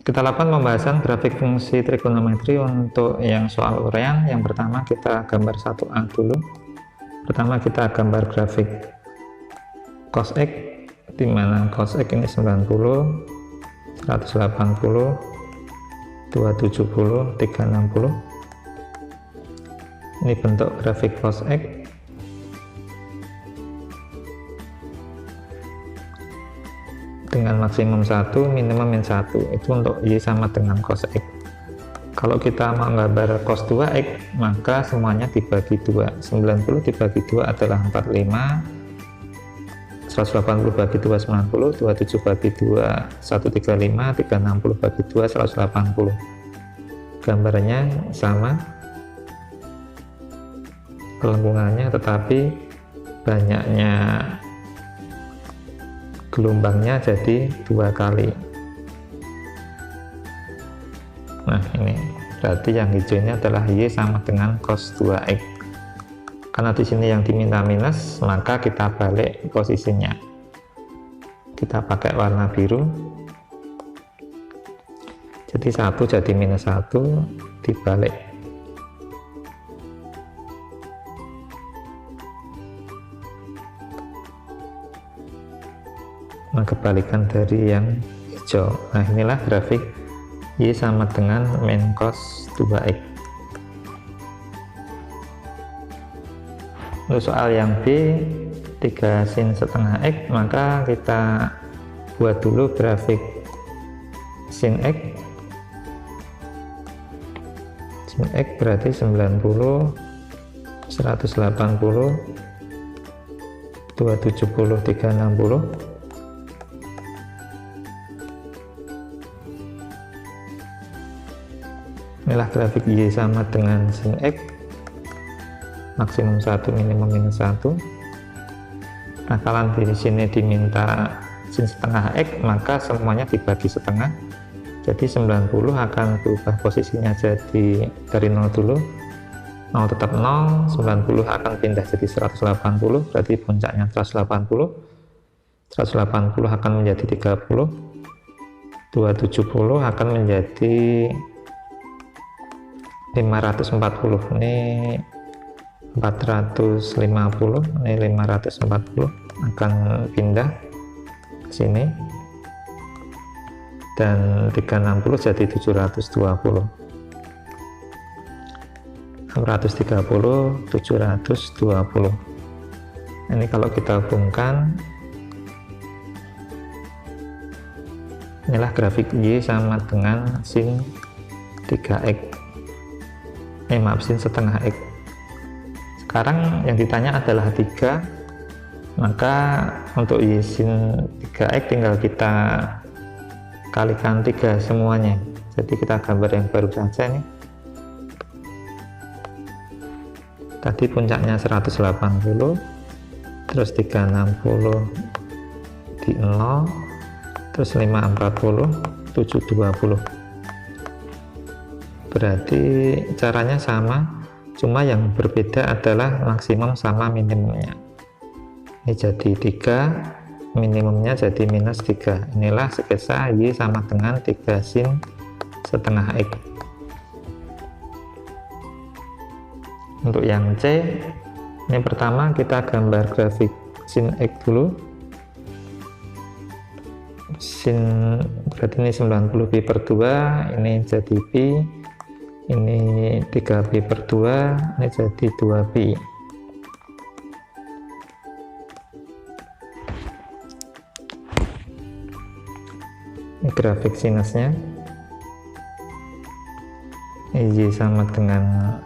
Kita lakukan pembahasan grafik fungsi trigonometri untuk yang soal uraian. Yang pertama kita gambar 1A dulu. Pertama kita gambar grafik cos X, di mana cos X ini 90, 180, 270, 360. Ini bentuk grafik cos X. Dengan maksimum 1, minimum min 1, itu untuk Y sama dengan cos X. Kalau kita mau gambar cos 2X, maka semuanya dibagi 2. 90 dibagi 2 adalah 45, 180 bagi 2 90, 27 bagi 2 135, 360 bagi 2 180. Gambarnya sama kelengkungannya, tetapi banyaknya gelombangnya jadi 2 kali. Nah, ini berarti yang hijau ini adalah Y sama dengan cos 2X. Karena di sini yang diminta minus, maka kita balik posisinya. Kita pakai warna biru. Jadi 1 jadi minus 1, dibalik. Nah, kebalikan dari yang hijau. Nah, inilah grafik Y sama dengan min cos 2X. Untuk soal yang B, 3 sin setengah X, maka kita buat dulu grafik sin X. Sin X berarti 90, 180, 270, 360. Inilah grafik Y sama dengan sin X, maksimum 1, minimum minus 1. Nah, kalau di sini diminta sin setengah X, maka semuanya dibagi setengah. Jadi 90 akan berubah posisinya jadi dari 0 dulu. 0 tetap 0, 90 akan pindah jadi 180, berarti puncaknya 180. 180 akan menjadi 30. 270 akan menjadi 540, ini 450, ini 540 akan pindah ke sini, dan 360 jadi 720. 630, 720. Ini kalau kita hubungkan, inilah grafik Y sama dengan sin 3X. Maaf, sin setengah X. Sekarang yang ditanya adalah 3, maka untuk Y sin 3X tinggal kita kalikan 3 semuanya. Jadi kita gambar yang baru saja nih. Tadi puncaknya 180, terus 360 di 0, terus 540, 720. Berarti caranya sama, cuma yang berbeda adalah maksimum sama minimumnya. Ini jadi 3, minimumnya jadi minus 3. Inilah sketsa Y sama dengan 3 sin setengah X. Untuk yang C, ini pertama kita gambar grafik sin X dulu. Sin berarti ini 90 pi per 2, ini jadi pi. Ini 3pi per 2, ini jadi 2pi. Ini grafik sinusnya. Y sama dengan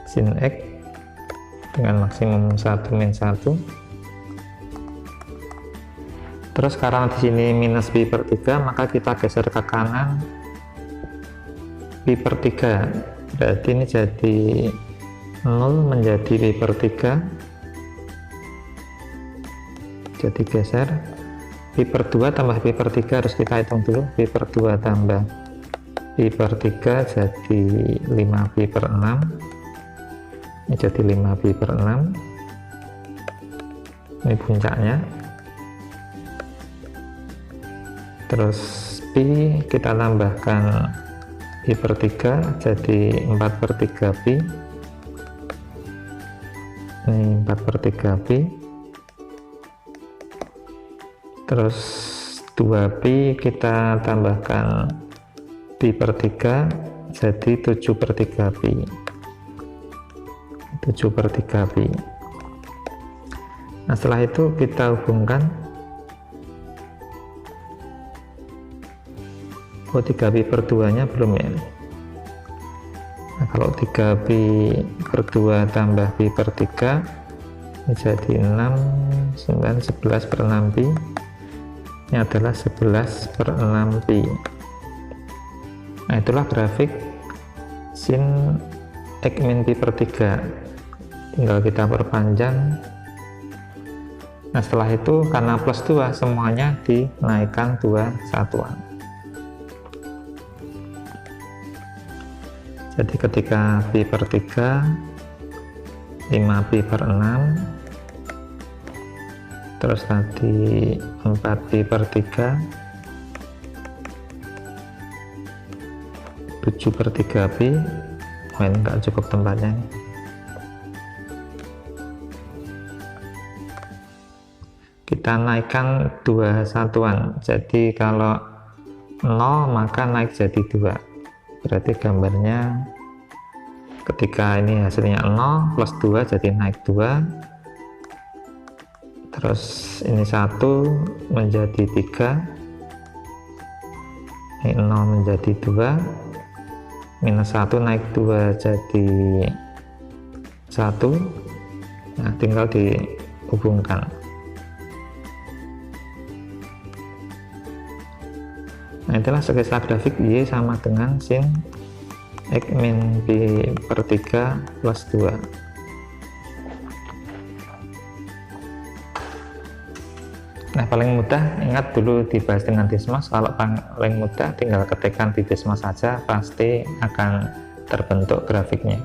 sin X dengan maksimum 1 min 1. Terus karena di sini minus pi per 3, maka kita geser ke kanan pi per 3, berarti ini jadi 0 menjadi pi per 3, jadi geser. Pi per 2 tambah pi per 3 harus kita hitung dulu. Pi per 2 tambah pi per 3 jadi 5 pi per 6, ini jadi 5 pi per 6. Ini puncaknya. Terus pi kita tambahkan pi per 3 jadi 4 per 3 pi, ini 4 per 3 pi, terus 2 pi kita tambahkan pi per 3 jadi 7 per 3 pi, 7 per 3 pi. Nah setelah itu kita hubungkan 3 pi per 2 nya belum ya. Nah kalau 3 pi per 2 tambah pi per 3 ini jadi 6, 9, 11 per 6 pi, ini adalah 11 per 6 pi. Nah itulah grafik sin X min pi per 3, tinggal kita perpanjang. Nah setelah itu karena plus 2 semuanya dinaikkan 2 satuan. Jadi ketika pi per 3 5 pi per 6, terus tadi 4 pi per 3, 7 per 3 pi, oh ini enggak cukup tempatnya nih. Kita naikkan 2 satuan, jadi kalau 0 maka naik jadi 2, berarti gambarnya ketika ini hasilnya 0 plus 2 jadi naik 2, terus ini 1 menjadi 3, ini 0 menjadi 2, minus 1 naik 2 jadi 1. Nah tinggal dihubungkan. Nah itulah sketsa grafik Y sama dengan sin X min pi per 3 plus 2. Nah paling mudah ingat dulu dibahas dengan Desmos. Kalau paling mudah tinggal ketikkan di Desmos saja, pasti akan terbentuk grafiknya.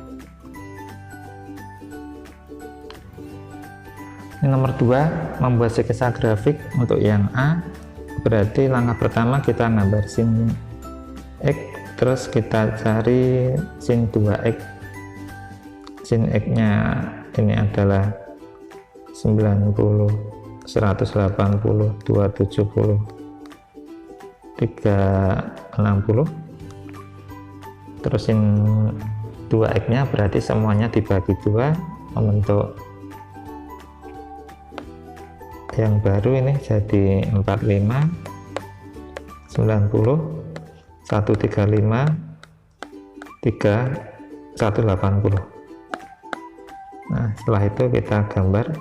Ini nomor 2, membuat sketsa grafik untuk yang A. Berarti langkah pertama kita gambar sin X, terus kita cari sin 2X. Sin X nya ini adalah 90, 180, 270, 360. Terus sin 2X nya berarti semuanya dibagi 2 membentuk yang baru, ini jadi 45, 90, 135, 3, 180. Nah setelah itu kita gambar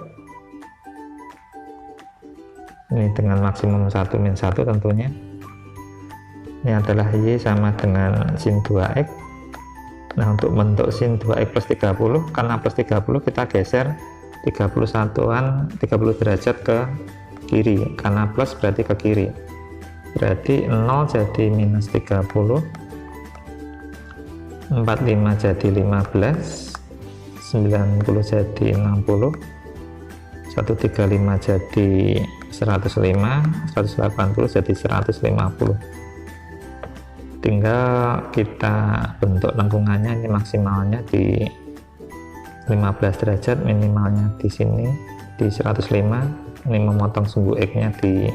ini dengan maksimum 1 min 1 tentunya. Ini adalah Y sama dengan sin 2X. Nah untuk bentuk sin 2X plus 30, karena plus 30 kita geser 30 derajat ke kiri, karena plus berarti ke kiri, berarti 0 jadi minus 30, 45 jadi 15, 90 jadi 60, 135 jadi 105, 180 jadi 150. Tinggal kita bentuk lengkungannya, ini maksimalnya di 15 derajat, minimalnya di sini di 105, ini memotong sumbu X nya di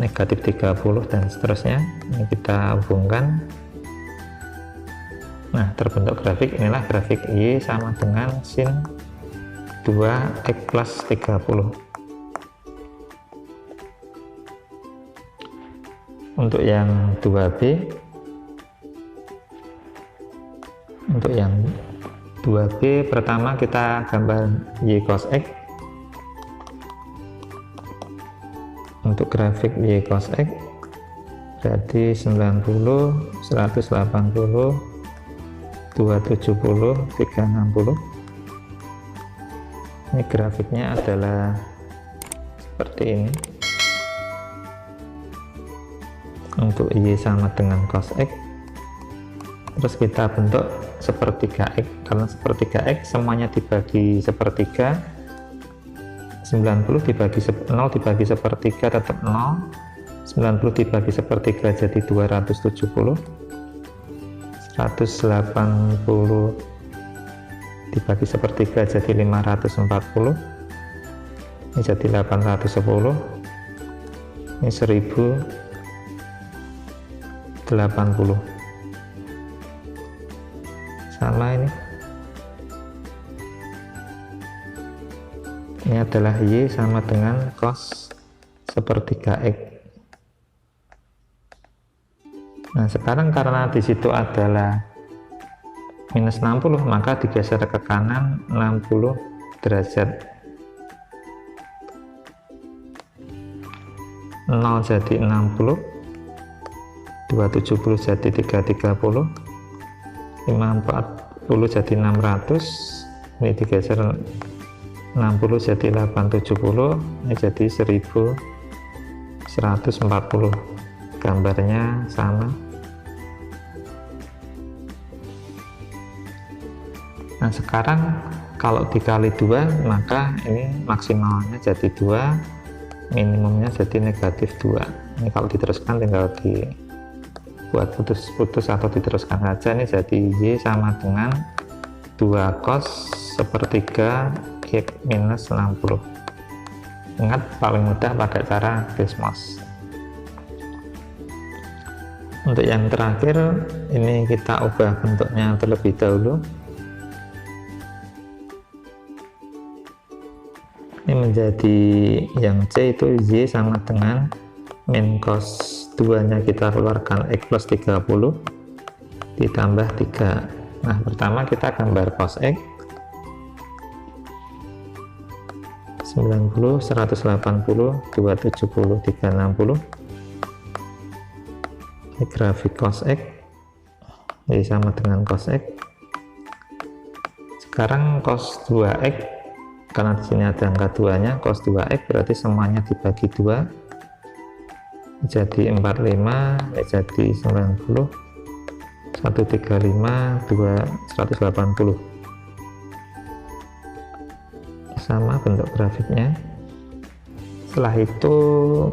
negatif 30 dan seterusnya. Ini kita hubungkan. Nah terbentuk grafik, inilah grafik Y sama dengan sin 2X plus 30. Untuk yang 2B, untuk yang 2B pertama kita gambar Y cos X. Untuk grafik Y cos X berarti 90, 180, 270, 360. Ini grafiknya adalah seperti ini. Untuk Y sama dengan cos X, terus kita bentuk sepertiga X. Karena sepertiga X semuanya dibagi sepertiga, 90 dibagi 0 dibagi sepertiga tetap 0, 90 dibagi sepertiga jadi 270, 180 dibagi sepertiga jadi 540, ini jadi 810, ini 1080, sama ini adalah Y sama dengan cos sepertiga X. Nah sekarang karena di situ adalah minus 60, maka digeser ke kanan 60 derajat. 0 jadi 60, 270 jadi 330, 540 jadi 600, ini digeser 60 jadi 870, ini jadi 1140. Gambarnya sama. Nah sekarang kalau dikali 2 maka ini maksimalnya jadi 2, minimumnya jadi negatif 2. Ini kalau diteruskan tinggal dibuat putus-putus atau diteruskan saja. Ini jadi Y sama dengan 2 cos sepertiga X minus 60. Ingat paling mudah pakai cara Desmos. Untuk yang terakhir ini kita ubah bentuknya terlebih dahulu. Ini menjadi yang C itu Y sama dengan min cos 2 nya kita keluarkan X plus 30 ditambah 3. Nah pertama kita gambar cos X 90, 180, 270, 360. Ini grafik cos X, jadi sama dengan cos X. Sekarang cos 2X, karena di sini ada angka 2 nya, cos 2X berarti semuanya dibagi 2 jadi 45, ini jadi 90, 135, 180. Sama bentuk grafiknya. Setelah itu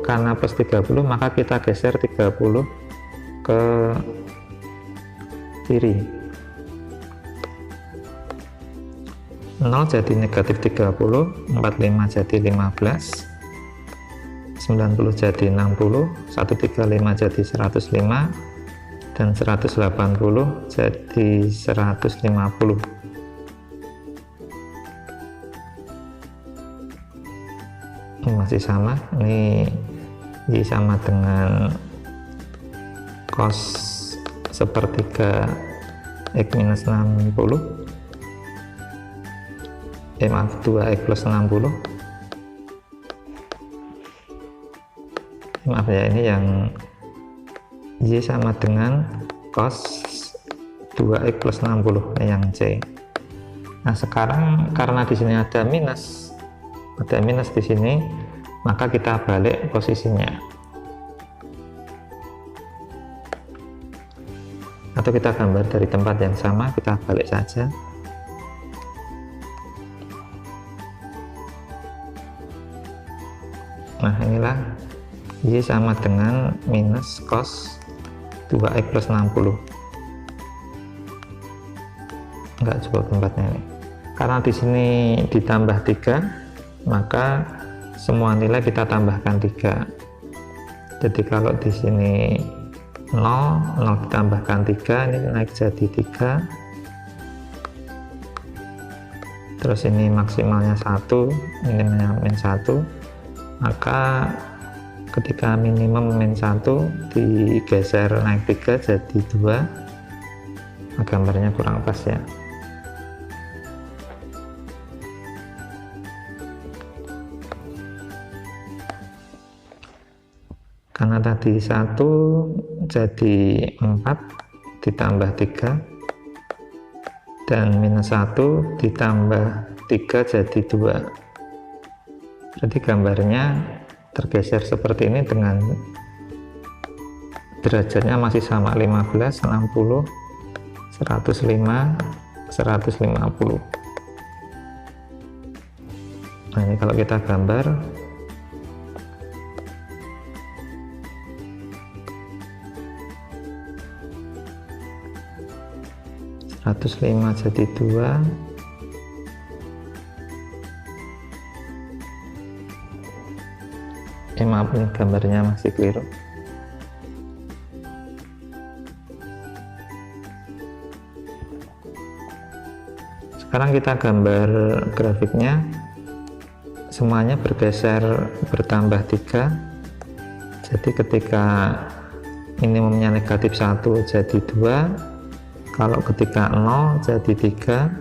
karena plus 30 maka kita geser 30 ke kiri. 0 jadi negatif 30, 45 jadi 15, 90 jadi 60, 135 jadi 105, dan 180 jadi 150. Ini masih sama, ini Y sama dengan cos sepertiga X minus 60, maaf 2X plus 60, maaf ya, ini yang Y sama dengan cos 2X plus 60, yang C. Nah sekarang karena di sini ada minus di sini, maka kita balik posisinya, atau kita gambar dari tempat yang sama, kita balik saja. Nah inilah Y sama dengan minus cos 2X plus 60. Enggak cukup tempatnya ini, karena di sini ditambah 3, maka semua nilai kita tambahkan 3. Jadi kalau di sini 0 ditambahkan 3, ini naik jadi 3. Terus ini maksimalnya 1, minimumnya min 1, maka ketika minimum min 1 digeser naik 3 jadi 2. Nah, gambarnya kurang pas ya. Karena tadi 1 jadi 4 ditambah 3, dan minus 1 ditambah 3 jadi 2. Jadi gambarnya tergeser seperti ini dengan derajatnya masih sama, 15, 60, 105, 150. Nah ini kalau kita gambar, 105 jadi 2, maaf ini gambarnya masih keliru. Sekarang kita gambar grafiknya, semuanya bergeser bertambah 3. Jadi ketika minimumnya negatif 1 jadi 2, kalau ketika 0 jadi 3,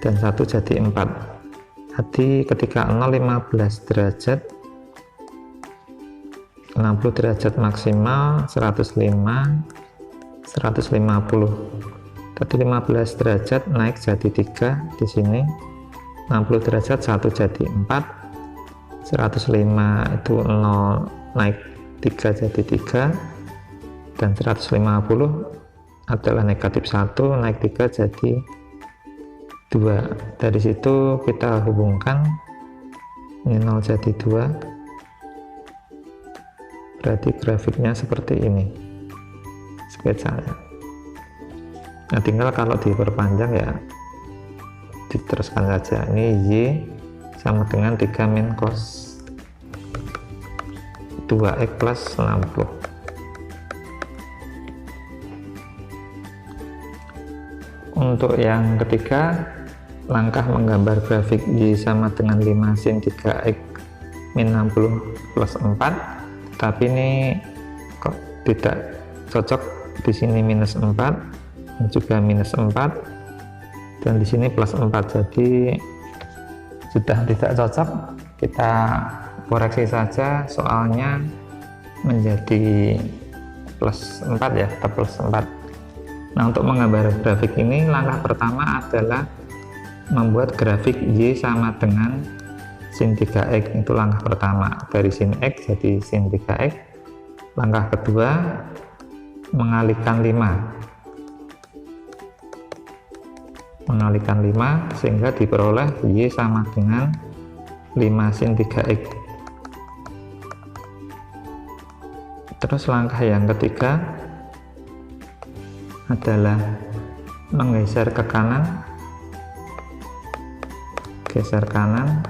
dan 1 jadi 4. Jadi ketika 0 15 derajat, 60 derajat maksimal, 105, 150. Tadi 15 derajat naik jadi 3 di sini, 60 derajat 1 jadi 4, 105 itu 0 naik 3 jadi 3, dan 150 adalah negatif 1 naik 3 jadi 2. Dari situ kita hubungkan, ini 0 jadi 2, berarti grafiknya seperti ini sketsanya. Nah, tinggal kalau diperpanjang ya diteruskan saja. Ini Y sama dengan 3 min cos 2x plus 60. Untuk yang ketiga, langkah menggambar grafik Y sama dengan 5 sin 3x min 60 plus 4. Tapi ini kok tidak cocok, di sini minus 4 dan juga minus 4, dan di sini plus 4, jadi sudah tidak cocok. Kita koreksi saja, soalnya menjadi plus 4 ya, tetap plus 4. Nah, untuk menggambar grafik ini, langkah pertama adalah membuat grafik Y sama dengan sin 3x. Itu langkah pertama, dari sin x jadi sin 3x. Langkah kedua, mengalihkan 5 sehingga diperoleh Y sama dengan 5 sin 3x. Terus langkah yang ketiga adalah menggeser ke kanan, geser kanan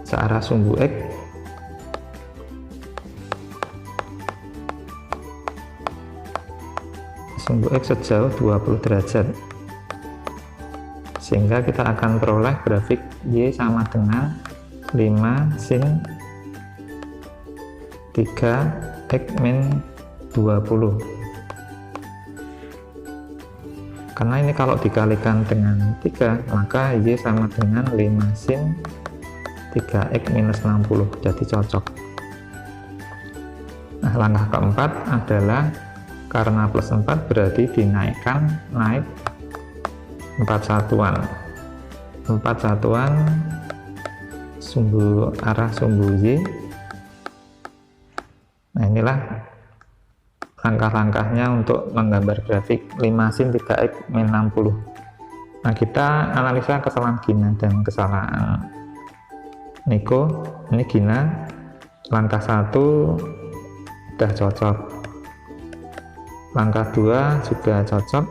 searah sumbu X, sumbu X sejauh 20 derajat, sehingga kita akan peroleh grafik Y sama dengan 5 sin 3x min 20. Karena ini kalau dikalikan dengan 3, maka Y sama dengan 5 sin 3x minus 60, jadi cocok. Nah, langkah keempat adalah karena plus 4 berarti dinaikkan, naik 4 satuan sumbu arah sumbu Y. Nah, inilah langkah-langkahnya untuk menggambar grafik 5 sin 3x min 60. Nah, kita analisa kesalahan Gina dan kesalahan Niko. Ini Gina, langkah 1 sudah cocok, langkah 2 juga cocok,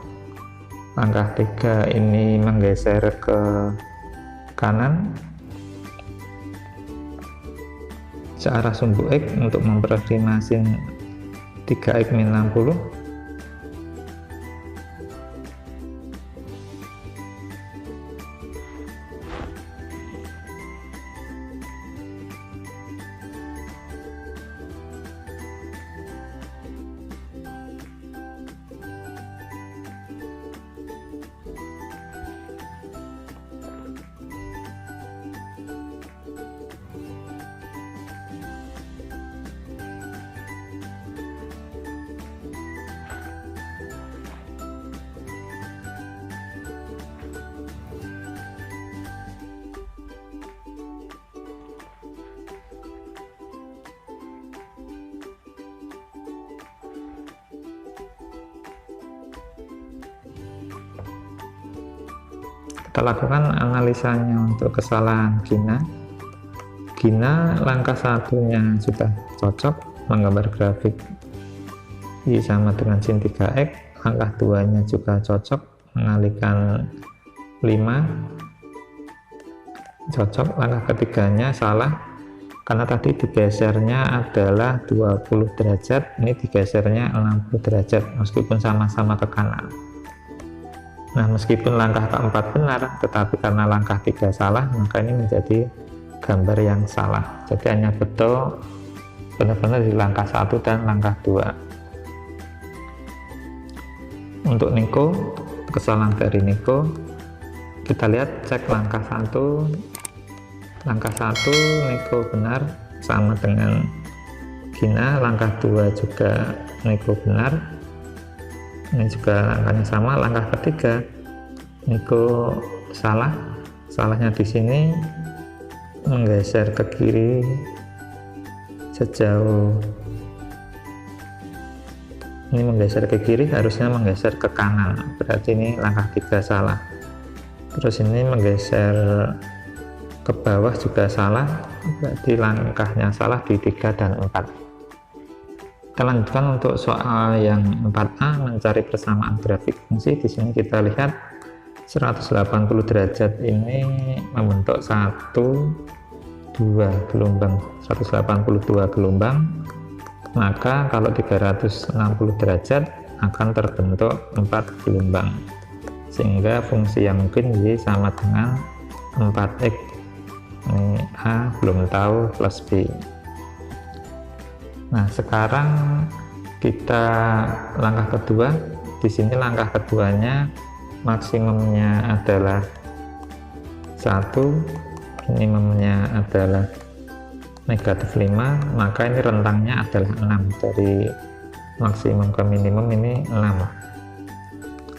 langkah 3 ini menggeser ke kanan searah sumbu X untuk memperoleh 5 sin 3x min 60. Kita lakukan analisanya untuk kesalahan Gina. Gina langkah satunya sudah cocok, menggambar grafik Y sama dengan sin 3x. langkah 2-nya juga cocok, mengalihkan 5 cocok. Langkah ketiganya salah karena tadi digesernya adalah 20 derajat, ini digesernya 60 derajat meskipun sama-sama ke kanan. Nah, meskipun langkah keempat benar, tetapi karena langkah 3 salah, maka ini menjadi gambar yang salah. Jadi hanya betul benar-benar di langkah 1 dan langkah 2. Untuk Niko, kesalahan dari Niko, kita lihat cek langkah 1. Langkah 1 Niko benar sama dengan Gina, langkah 2 juga Niko benar. Ini juga langkahnya sama. Langkah ketiga Niko salah. Salahnya di sini menggeser ke kiri sejauh ini, menggeser ke kiri, harusnya menggeser ke kanan, berarti ini langkah 3 salah. Terus ini menggeser ke bawah juga salah, berarti langkahnya salah di 3 dan 4. Kita lanjutkan untuk soal yang 4A, mencari persamaan grafik fungsi. Di sini kita lihat 180 derajat ini membentuk 1, 2 gelombang, 182 gelombang. Maka kalau 360 derajat akan terbentuk 4 gelombang, sehingga fungsi yang mungkin Y sama dengan 4X. Ini A belum tahu, plus B. Nah, sekarang kita langkah kedua. Di sini langkah keduanya maksimumnya adalah 1, minimumnya adalah -5, maka ini rentangnya adalah 6. Dari maksimum ke minimum ini 6,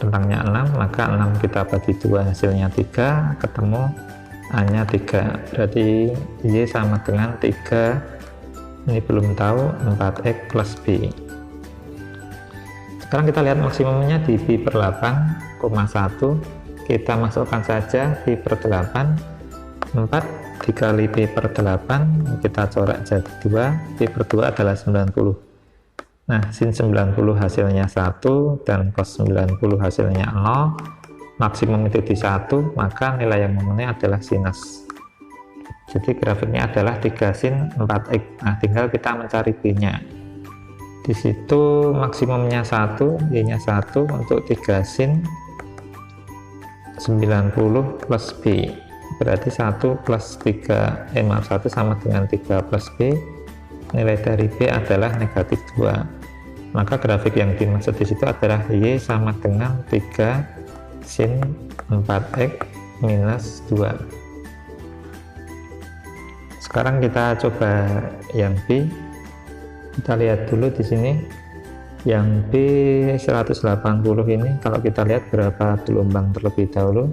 rentangnya 6, maka 6 kita bagi 2 hasilnya 3, ketemu A nya 3, berarti Y sama dengan 3, ini belum tahu, 4X plus B. Sekarang kita lihat maksimumnya di pi/8,1. Kita masukkan saja pi/8, 4 dikali pi/8, kita coret jadi 2, pi/2 adalah 90. Nah, sin 90 hasilnya 1 dan cos 90 hasilnya 0, maksimum itu di 1, maka nilai yang memenuhi adalah sinus. Jadi grafiknya adalah 3 sin 4X. Nah, tinggal kita mencari B-nya. Di situ maksimumnya 1, Y-nya 1 untuk 3 sin 90 plus B. Berarti 1 plus 3, 1 sama dengan 3 plus B. Nilai dari B adalah -2. Maka grafik yang dimaksud di situ adalah Y sama dengan 3 sin 4X minus 2. Sekarang kita coba yang B. Kita lihat dulu di sini. Yang B 180 ini kalau kita lihat berapa gelombang terlebih dahulu.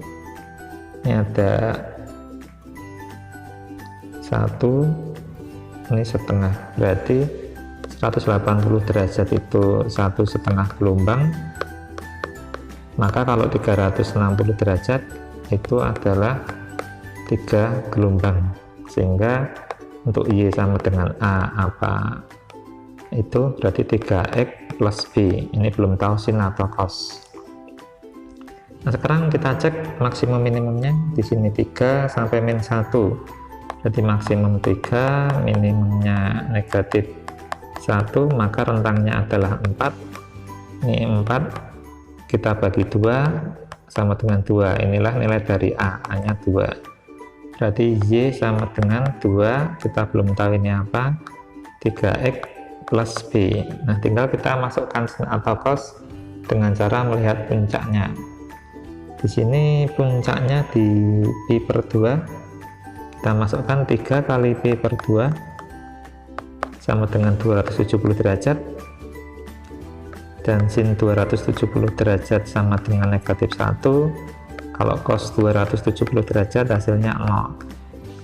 Ini ada 1, ini setengah, berarti 180 derajat itu 1,5 gelombang. Maka kalau 360 derajat itu adalah 3 gelombang, sehingga untuk Y sama dengan A apa itu berarti 3X plus B. Ini belum tahu sin atau cos. Nah, sekarang kita cek maksimum minimumnya. Di sini 3 sampai -1, jadi maksimum 3, minimumnya -1, maka rentangnya adalah 4. Ini 4 kita bagi 2 sama dengan 2, inilah nilai dari A, hanya 2. Berarti Y sama dengan 2, kita belum tahu ini apa, 3X plus B. Nah, tinggal kita masukkan sin atau cos dengan cara melihat puncaknya. Di sini puncaknya di pi/2, kita masukkan 3 kali pi/2 sama dengan 270 derajat, dan sin 270 derajat sama dengan -1. Kalau cos 270 derajat hasilnya 0.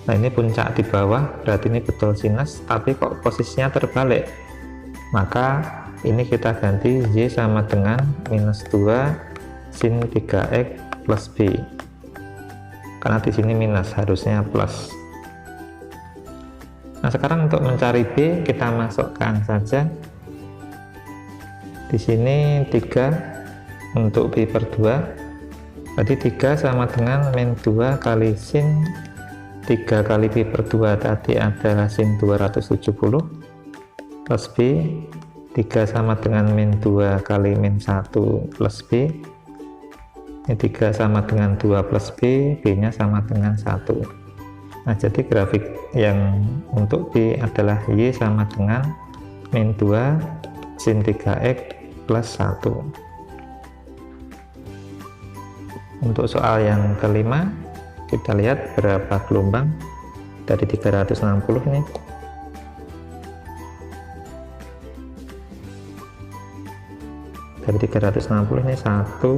Nah, ini puncak di bawah, berarti ini betul sinus, tapi kok posisinya terbalik. Maka ini kita ganti Y sama dengan -2 sin 3X plus B. Karena di sini minus, harusnya plus. Nah, sekarang untuk mencari B kita masukkan saja. Di sini 3 untuk pi per 2, berarti 3 sama dengan min 2 kali sin 3 kali pi per 2 tadi adalah sin 270 plus b, 3 sama dengan min 2 kali min 1 plus b, ini 3 sama dengan 2 plus b, b nya sama dengan 1. Nah, jadi grafik yang untuk b adalah y sama dengan min 2 sin 3x plus 1. Untuk soal yang kelima, kita lihat berapa gelombang dari 360 ini. Dari 360 ini 1,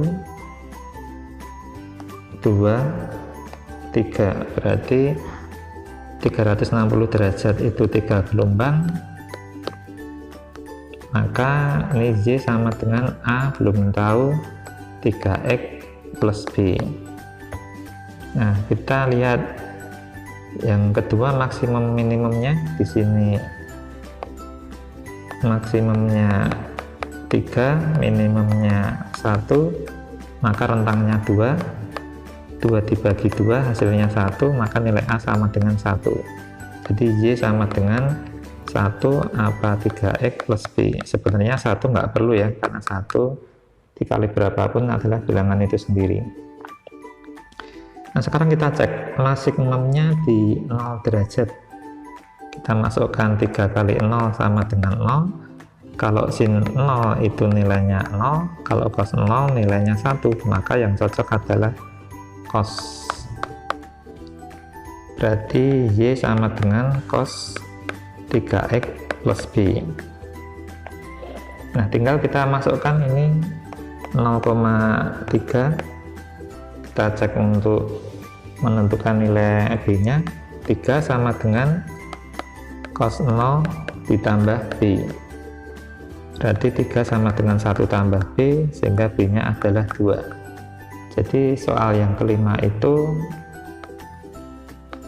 2, 3, berarti 360 derajat itu 3 gelombang, maka ini Y sama dengan A belum tahu 3x plus B. Nah, kita lihat yang kedua maksimum minimumnya di sini. Maksimumnya 3, minimumnya 1, maka rentangnya 2 dibagi 2 hasilnya 1, maka nilai A sama dengan 1. Jadi Y sama dengan 1 apa 3x plus B. Sebenarnya 1 nggak perlu ya, karena 1 dikali berapapun adalah bilangan itu sendiri. Nah, sekarang kita cek maksimumnya di 0 derajat. Kita masukkan 3 kali 0 sama dengan 0. Kalau sin 0 itu nilainya 0, kalau cos 0 nilainya 1, maka yang cocok adalah cos. Berarti Y sama dengan cos 3x plus B. Nah, tinggal kita masukkan ini 0,3, kita cek untuk menentukan nilai B nya. 3 sama dengan cos 0 ditambah B, berarti 3 sama dengan 1 tambah B, sehingga B nya adalah 2. Jadi soal yang kelima itu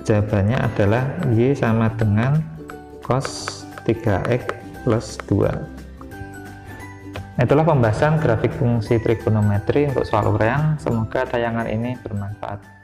jawabannya adalah Y sama dengan cos 3x plus 2. Nah, itulah pembahasan grafik fungsi trigonometri untuk soal uraian. Semoga tayangan ini bermanfaat.